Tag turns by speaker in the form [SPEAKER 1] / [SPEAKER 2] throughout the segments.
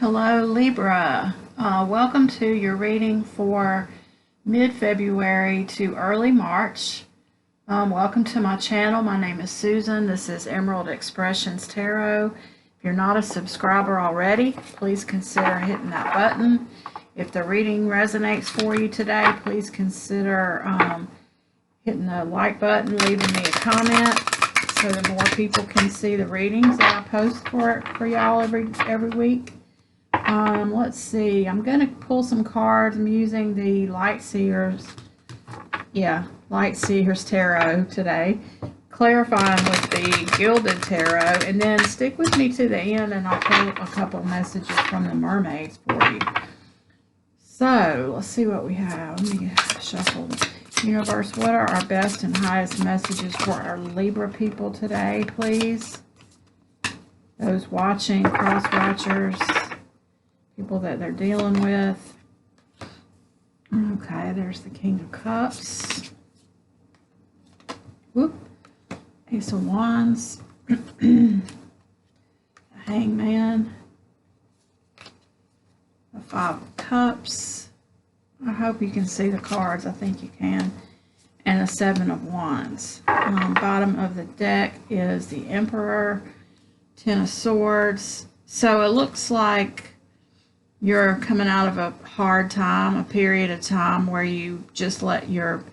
[SPEAKER 1] Hello Libra, welcome to your reading for mid-February to early March. Welcome to my channel. My name is Susan. This is EmeraldExpressions Tarot. If you're not a subscriber already, please consider hitting that button. If the reading resonates for you today, please consider hitting the like button, leaving me a comment so that more people can see the readings that I post for y'all every week. Let's see, I'm going to pull some cards. I'm using the Light Seers Tarot today, clarifying with the Gilded Tarot, and then stick with me to the end and I'll pull a couple messages from the mermaids for you. So, let's see what we have. Let me shuffle. Universe, what are our best and highest messages for our Libra people today, please? Those watching, cross-watchers, people that they're dealing with. Okay, there's the King of Cups. Whoop. Ace of Wands. The Hangman. The Five of Cups. I hope you can see the cards. I think you can. And the Seven of Wands. Bottom of the deck is the Emperor. Ten of Swords. So it looks like you're coming out of a hard time, a period of time where you just let your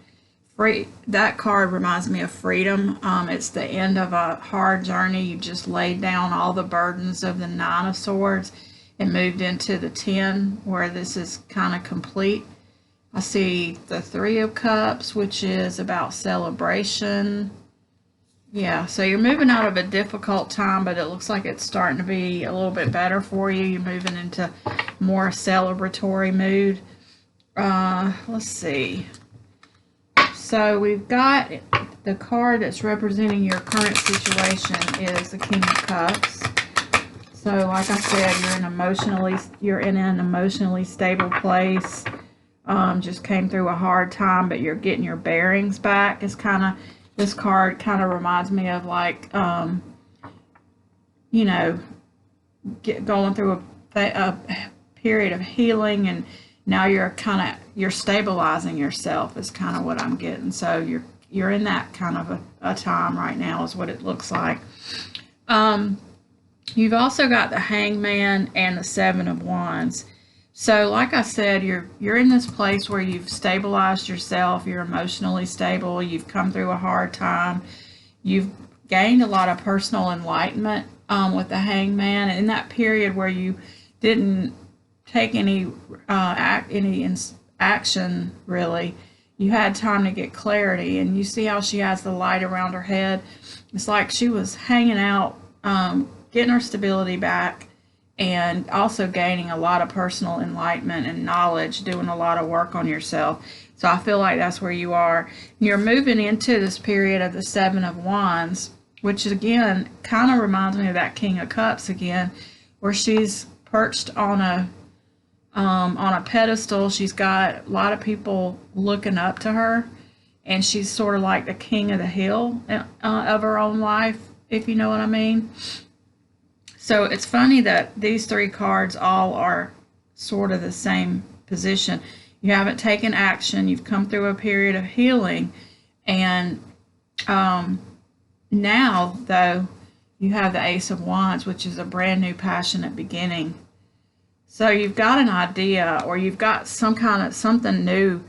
[SPEAKER 1] free. That card reminds me of freedom. It's the end of a hard journey. You just laid down all the burdens of the Nine of Swords and moved into the 10, where this is kind of complete. I see the Three of Cups, which is about celebration. Yeah, so you're moving out of a difficult time, but it looks like it's starting to be a little bit better for you. You're moving into more celebratory mood. Let's see. So we've got the card that's representing your current situation is the King of Cups. So like I said, you're in an emotionally stable place. Just came through a hard time, but you're getting your bearings back. It's kind of, this card kind of reminds me of like, going through a period of healing, and now you're stabilizing yourself is kind of what I'm getting. So you're in that kind of a time right now is what it looks like. You've also got the Hangman and the Seven of Wands. So like I said, you're in this place where you've stabilized yourself, you're emotionally stable, you've come through a hard time, you've gained a lot of personal enlightenment with the Hangman. In that period where you didn't take any action, really, you had time to get clarity. And you see how she has the light around her head. It's like she was hanging out, getting her stability back, and also gaining a lot of personal enlightenment and knowledge, doing a lot of work on yourself. So I feel like that's where you are. You're moving into this period of the Seven of Wands, which again kind of reminds me of that King of Cups again, where she's perched on a pedestal. She's got a lot of people looking up to her, and she's sort of like the king of the hill of her own life, if you know what I mean. So it's funny that these three cards all are sort of the same position. You haven't taken action. You've come through a period of healing. And now, though, you have the Ace of Wands, which is a brand new passionate beginning. So you've got an idea, or you've got something new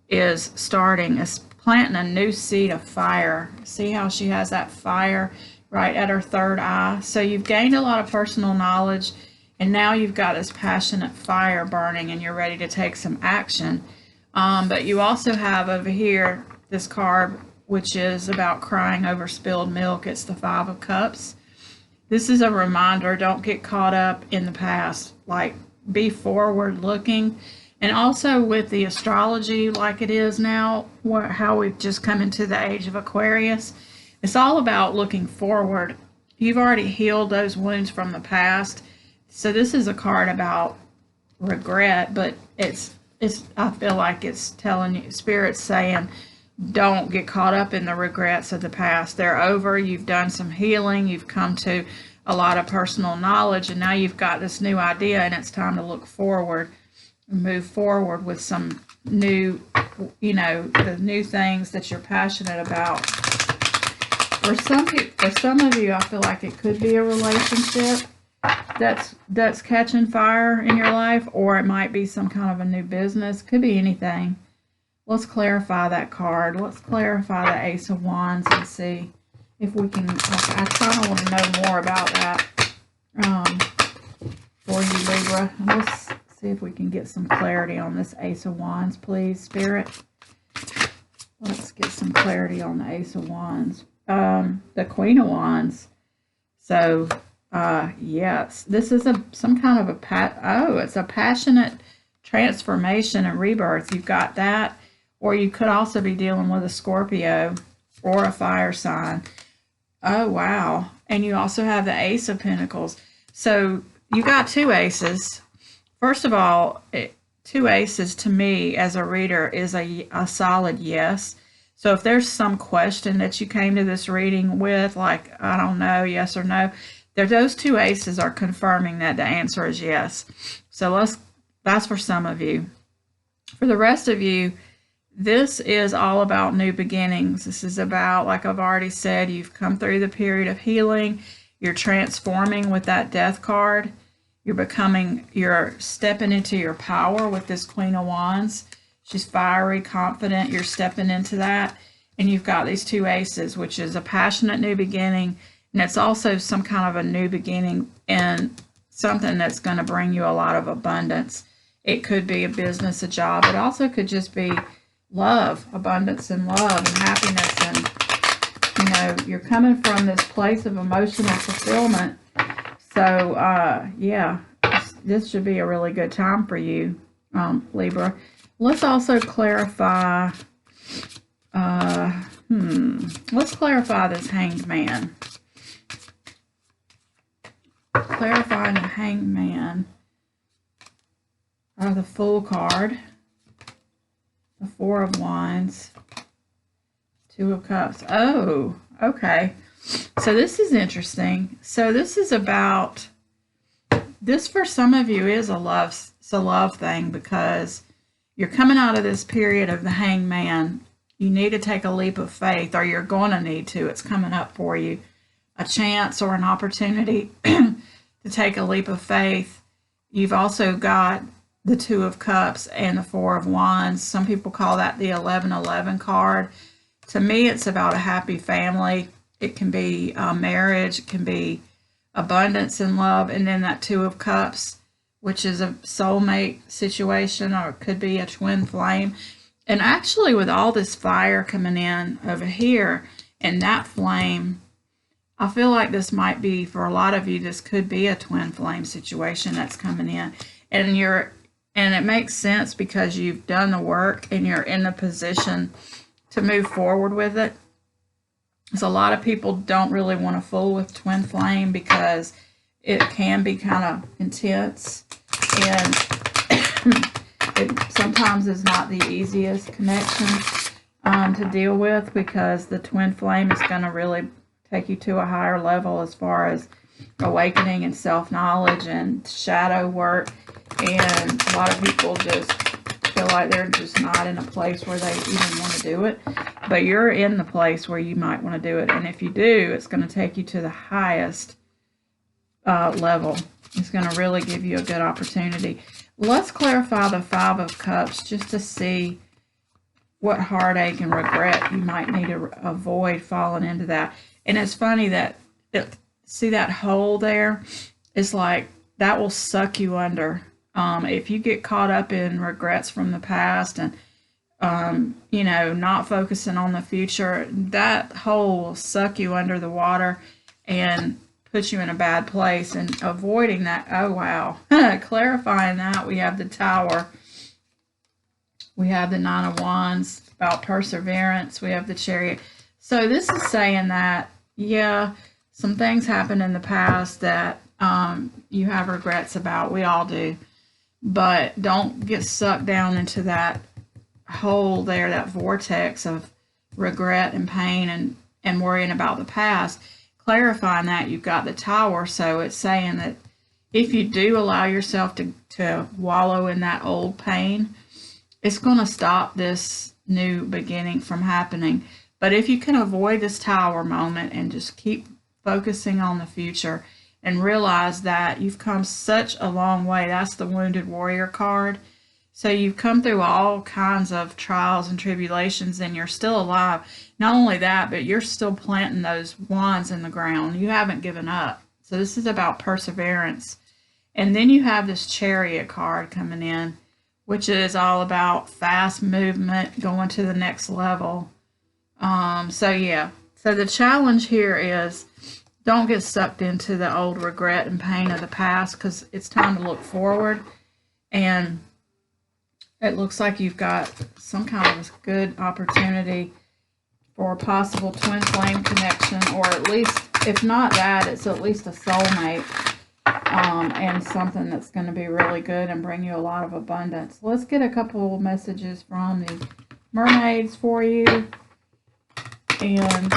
[SPEAKER 1] is starting. It's planting a new seed of fire. See how she has that fire right at her third eye? So you've gained a lot of personal knowledge, and now you've got this passionate fire burning, and you're ready to take some action. But you also have over here this card, which is about crying over spilled milk. It's the Five of Cups. This is a reminder, don't get caught up in the past. Like, be forward looking. And also with the astrology like it is now, how we've just come into the age of Aquarius, it's all about looking forward. You've already healed those wounds from the past. So this is a card about regret, but I feel like it's telling you, Spirit's saying, don't get caught up in the regrets of the past. They're over. You've done some healing. You've come to a lot of personal knowledge, and now you've got this new idea, and it's time to look forward and move forward with some new, the new things that you're passionate about. For some of you, I feel like it could be a relationship that's catching fire in your life, or it might be some kind of a new business. Could be anything. Let's clarify that card. Let's clarify the Ace of Wands and see if we can. I kind of want to know more about that for you, Libra. And let's see if we can get some clarity on this Ace of Wands, please, Spirit. Let's get some clarity on the Ace of Wands. The Queen of Wands. So, yes, this is some kind of it's a passionate transformation and rebirth. You've got that, or you could also be dealing with a Scorpio or a fire sign. Oh, wow. And you also have the Ace of Pentacles. So you got two aces. First of all, two aces to me as a reader is a solid yes. So if there's some question that you came to this reading with, like, I don't know, yes or no, those two aces are confirming that the answer is yes. So that's for some of you. For the rest of you, this is all about new beginnings. This is about, like I've already said, you've come through the period of healing. You're transforming with that Death card. You're stepping into your power with this Queen of Wands. She's fiery, confident. You're stepping into that. And you've got these two aces, which is a passionate new beginning. And it's also some kind of a new beginning and something that's going to bring you a lot of abundance. It could be a business, a job. It also could just be love, abundance and love and happiness. And, you're coming from this place of emotional fulfillment. So, yeah, this should be a really good time for you, Libra. Let's also clarify, let's clarify this Hanged Man. Clarifying the Hanged Man. The Fool card. The Four of Wands. Two of Cups. Oh, okay. So this is interesting. So this is about, this for some of you is a love thing, because you're coming out of this period of the Hanged Man. You need to take a leap of faith, or you're going to need to. It's coming up for you. A chance or an opportunity to take a leap of faith. You've also got the Two of Cups and the Four of Wands. Some people call that the 1111 card. To me, it's about a happy family. It can be marriage. It can be abundance and love. And then that Two of Cups, which is a soulmate situation, or it could be a twin flame. And actually, with all this fire coming in over here and that flame, I feel like this might be, for a lot of you, this could be a twin flame situation that's coming in. And it makes sense because you've done the work and you're in the position to move forward with it. So a lot of people don't really want to fool with twin flame because it can be kind of intense, and it sometimes is not the easiest connection to deal with, because the twin flame is going to really take you to a higher level as far as awakening and self-knowledge and shadow work. And a lot of people just feel like they're just not in a place where they even want to do it. But you're in the place where you might want to do it. And if you do, it's going to take you to the highest level. It's going to really give you a good opportunity. Let's clarify the Five of Cups just to see what heartache and regret you might need to avoid falling into that. And it's funny that, see that hole there? It's like that will suck you under. If you get caught up in regrets from the past and, not focusing on the future, that hole will suck you under the water and put you in a bad place. And avoiding that, oh, wow. Clarifying that, we have the Tower. We have the Nine of Wands, about perseverance. We have the Chariot. So this is saying that, yeah, some things happened in the past that you have regrets about. We all do. But don't get sucked down into that hole there, that vortex of regret and pain and worrying about the past. clarifying that, you've got the Tower, so it's saying that if you do allow yourself to wallow in that old pain, it's going to stop this new beginning from happening. But if you can avoid this Tower moment and just keep focusing on the future and realize that you've come such a long way. That's the Wounded Warrior card. So you've come through all kinds of trials and tribulations and you're still alive. Not only that, but you're still planting those wands in the ground. You haven't given up. So this is about perseverance. And then you have this Chariot card coming in, which is all about fast movement, going to the next level. So yeah. So the challenge here is don't get sucked into the old regret and pain of the past, because it's time to look forward. And it looks like you've got some kind of good opportunity for a possible twin flame connection, or at least, if not that, it's at least a soulmate, and something that's going to be really good and bring you a lot of abundance. Let's get a couple messages from the mermaids for you. And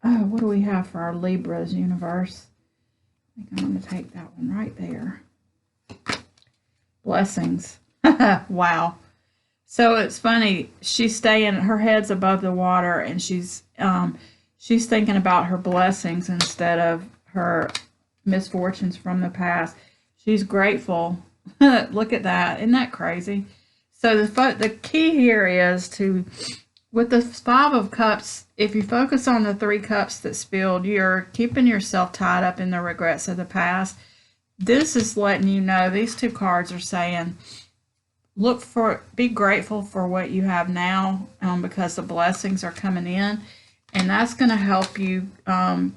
[SPEAKER 1] oh, what do we have for our Libras universe? I think I'm going to take that one right there. Blessings. Wow. So it's funny. She's staying, her head's above the water, and she's thinking about her blessings instead of her misfortunes from the past. She's grateful. Look at that. Isn't that crazy? So the key here is to, with the Five of Cups, if you focus on the 3 cups that spilled, you're keeping yourself tied up in the regrets of the past. This is letting you know, these 2 cards are saying, be grateful for what you have now, because the blessings are coming in, and that's going to help you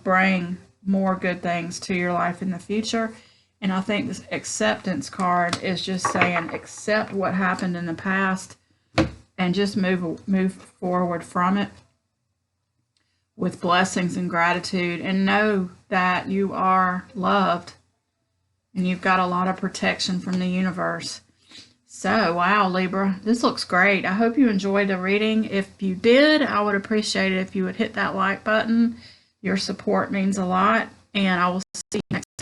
[SPEAKER 1] bring more good things to your life in the future. And I think this acceptance card is just saying, accept what happened in the past and just move forward from it with blessings and gratitude, and know that you are loved and you've got a lot of protection from the universe. So, wow, Libra, this looks great. I hope you enjoyed the reading. If you did, I would appreciate it if you would hit that like button. Your support means a lot, and I will see you next time.